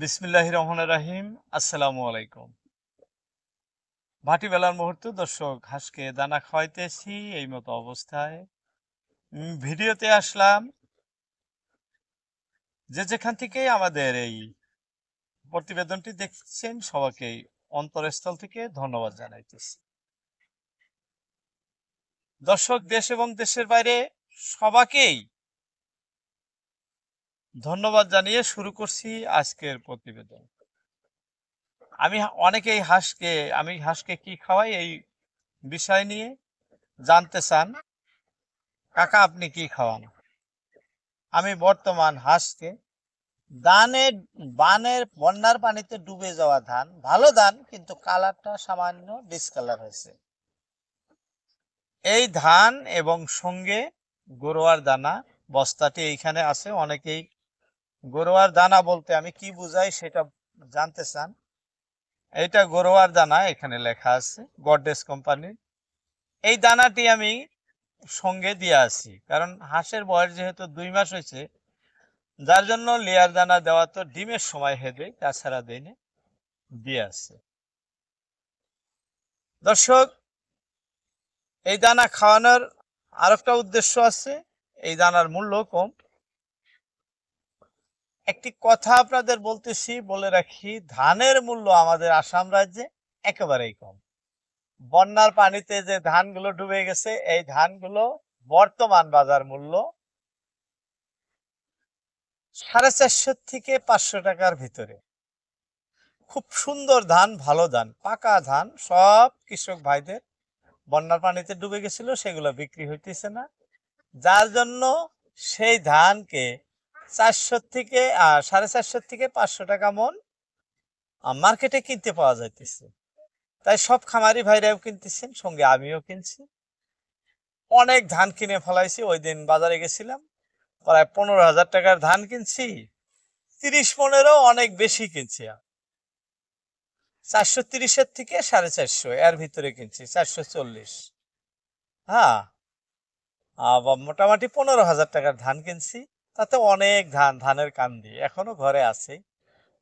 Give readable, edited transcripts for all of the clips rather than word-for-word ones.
বিসমিল্লাহির রহমানির রহিম। আসসালামু আলাইকুম। ভাটি বেলার মুহূর্তে দর্শক হাঁসকে দানা খাওয়াইতেছি এই মতো অবস্থায়। ভিডিওতে আসলাম। যেখান থেকেই আমাদের এই প্রতিবেদনটি দেখছেন সবাইকে অন্তরস্থল থেকে ধন্যবাদ জানাইতেছি। দর্শক দেশ এবং দেশের বাইরে সবাইকেই ধন্যবাদ জানিয়ে শুরু করছি আজকের প্রতিবেদন। আমি হাঁসকে কি খাওয়াই এই বিষয় নিয়ে জানতে চান। কাকা আপনি কি খাওয়ান? আমি বর্তমান হাঁসকে বন্যার পানিতে ডুবে যাওয়া ধান, ভালো ধান কিন্তু কালারটা সামান্য ডিসকালার হয়েছে, এই ধান এবং সঙ্গে গরুয়ার দানা বস্তাটি এইখানে আছে। অনেকেই গরুয়ার দানা বলতে আমি কি বুঝাই সেটা জানতে চান। এইটা গরুয়ার দানা, এখানে লেখা আছে গডরেজ কোম্পানির। এই দানাটি আমি সঙ্গে দিয়ে আছি, কারণ হাঁসের বয়স যেহেতু 2 মাস হয়েছে, যার জন্য লেয়ার দানা দেওয়া তো ডিমের সময় হেদে, তাছাড়া দেয়নি, দিয়ে আছে। দর্শক, এই দানা খাওয়ানোর আরেকটা উদ্দেশ্য আছে। এই দানার মূল্য কম। একটি কথা আপনাদের বলতেছি, বলে রাখি, ধানের মূল্য আমাদের আসাম রাজ্যে একেবারেই কম। বন্যার পানিতে যে ধানগুলো ডুবে গেছে, এই ধানগুলো বর্তমান বাজার মূল্য 450 থেকে 500 টাকার ভিতরে। খুব সুন্দর ধান, ভালো ধান, পাকা ধান। সব কৃষক ভাইদের বন্যার পানিতে ডুবে গেছিল, সেগুলো বিক্রি হইতেছে না, যার জন্য সেই ধানকে 450 থেকে 500 টাকা মন মার্কেটে কিনতে পাওয়া যাইতেছে। তাই সব খামারি ভাইরাও কিনতেছেন, সঙ্গে আমিও কিনছি। অনেক ধান কিনে ফেলাইছি। ওই দিন বাজারে গেছিলাম, প্রায় 15,000 টাকার ধান কিনছি। 30 মনেরও অনেক বেশি কিনছি। 430 থেকে 450 এর ভিতরে কিনছি, 440। হ্যাঁ, মোটামুটি 15,000 টাকার ধান কিনছি। তাতে অনেক ধানের কান্দি এখনো ঘরে আছে,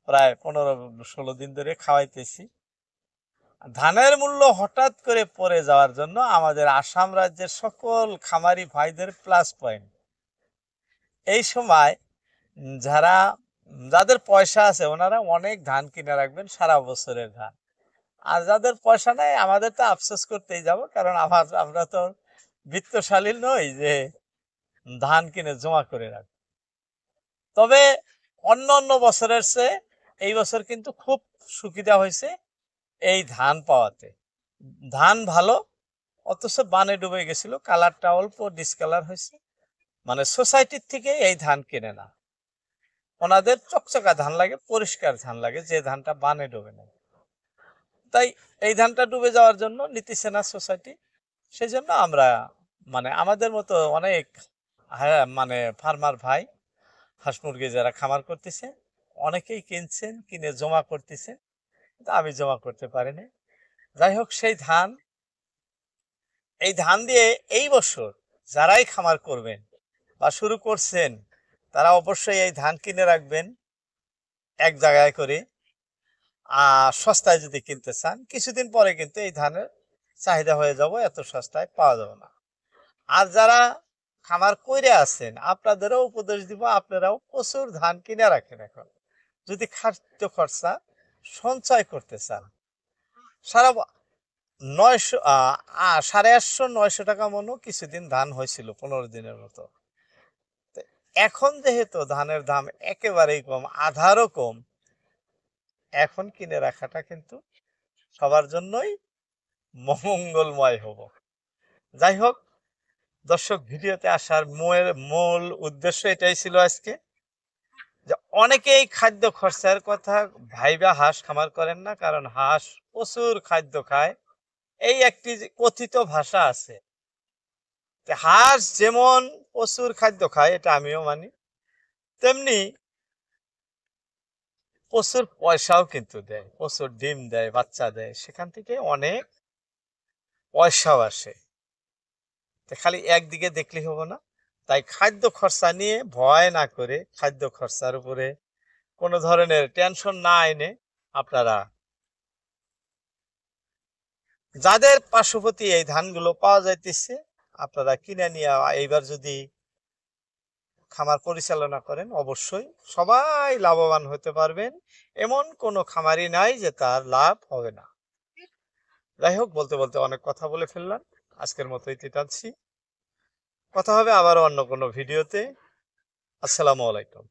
প্রায় 15-16 দিন ধরে খাওয়াইতেছি। ধানের মূল্য হঠাৎ করে পড়ে যাওয়ার জন্য আমাদের আসাম রাজ্যের সকল খামারি ভাইদের প্লাস পয়েন্ট। এই সময় যাদের পয়সা আছে ওনারা অনেক ধান কিনে রাখবেন, সারা বছরের ধান। আর যাদের পয়সা নাই, আমাদের তো আফসোস করতেই যাব, কারণ আমরা তো বিত্তশালী নই যে ধান কিনে জমা করে রাখবো। তবে অন্য অন্য বছরের চেয়ে এই বছর কিন্তু খুব সুবিধা হয়েছে এই ধান পাওয়াতে। ধান ভালো, অথচ বানে ডুবে গেছিল, কালারটা অল্প ডিসকালার হয়েছে। মানে সোসাইটির থেকে এই ধান কিনে না, ওনাদের চকচকা ধান লাগে, পরিষ্কার ধান লাগে, যে ধানটা বানে ডুবে না। তাই এই ধানটা ডুবে যাওয়ার জন্য নিতেছে না সোসাইটি। সেই জন্য আমরা, মানে আমাদের মতো অনেক ফার্মার ভাই, হাঁস মুরগি যারা খামার করতেছে, অনেকেই কিনছেন, কিনে জমা করতেছেন, কিন্তু আমি জমা করতে পারিনি। যাই হোক, এই ধান দিয়ে এই বছর যারাই খামার করবেন বা শুরু করছেন, তারা অবশ্যই এই ধান কিনে রাখবেন এক জায়গায় করে। সস্তায় যদি কিনতে চান, কিছুদিন পরে কিন্তু এই ধানের চাহিদা হয়ে যাব, এত সস্তায় পাওয়া যাবে না। আর যারা খামার কইরে আছেন, আপনাদেরও উপদেশ দিব, আপনারাও প্রচুর ধান কিনে রাখেন। এখন যদি খাদ্য খরচা সঞ্চয় করতে চান, সারা 850-900 টাকা মনও কিছুদিন ধান হয়েছিল, 15 দিনের মতো। এখন যেহেতু ধানের দাম একেবারেই কম, আধারও কম, এখন কিনে রাখাটা কিন্তু সবার জন্যই মঙ্গলময় হব। যাই হোক দর্শক, ভিডিওতে আসার মূল উদ্দেশ্য এটাই ছিল আজকে, যে অনেকেই খাদ্য খরচার কথা ভাইবা হাঁস খামার করেন না, কারণ হাঁস প্রচুর খাদ্য খায়। এই একটি কথিত ভাষা আছে, হাঁস যেমন প্রচুর খাদ্য খায়, এটা আমিও মানি, তেমনি প্রচুর পয়সাও কিন্তু দেয়, প্রচুর ডিম দেয়, বাচ্চা দেয়, সেখান থেকে অনেক পয়সাও আসে। খালি একদিকে দেখলেই হবো না। তাই খাদ্য খরচা নিয়ে ভয় না করে, খাদ্য খরচার উপরে কোনো ধরনের টেনশন না এনে আপনারা যাদের পার্শ্ববর্তী এই ধানগুলো পাওয়া যাইতেছে আপনারা কিনে নিয়ে এইবার যদি খামার পরিচালনা করেন অবশ্যই সবাই লাভবান হতে পারবেন। এমন কোনো খামারই নাই যে তার লাভ হবে না। যাই হোক, বলতে বলতে অনেক কথা বলে ফেললাম, আজকের মতো ইতি টানছি। কথা হবে আবারও অন্য কোনো ভিডিওতে। আসসালামু আলাইকুম।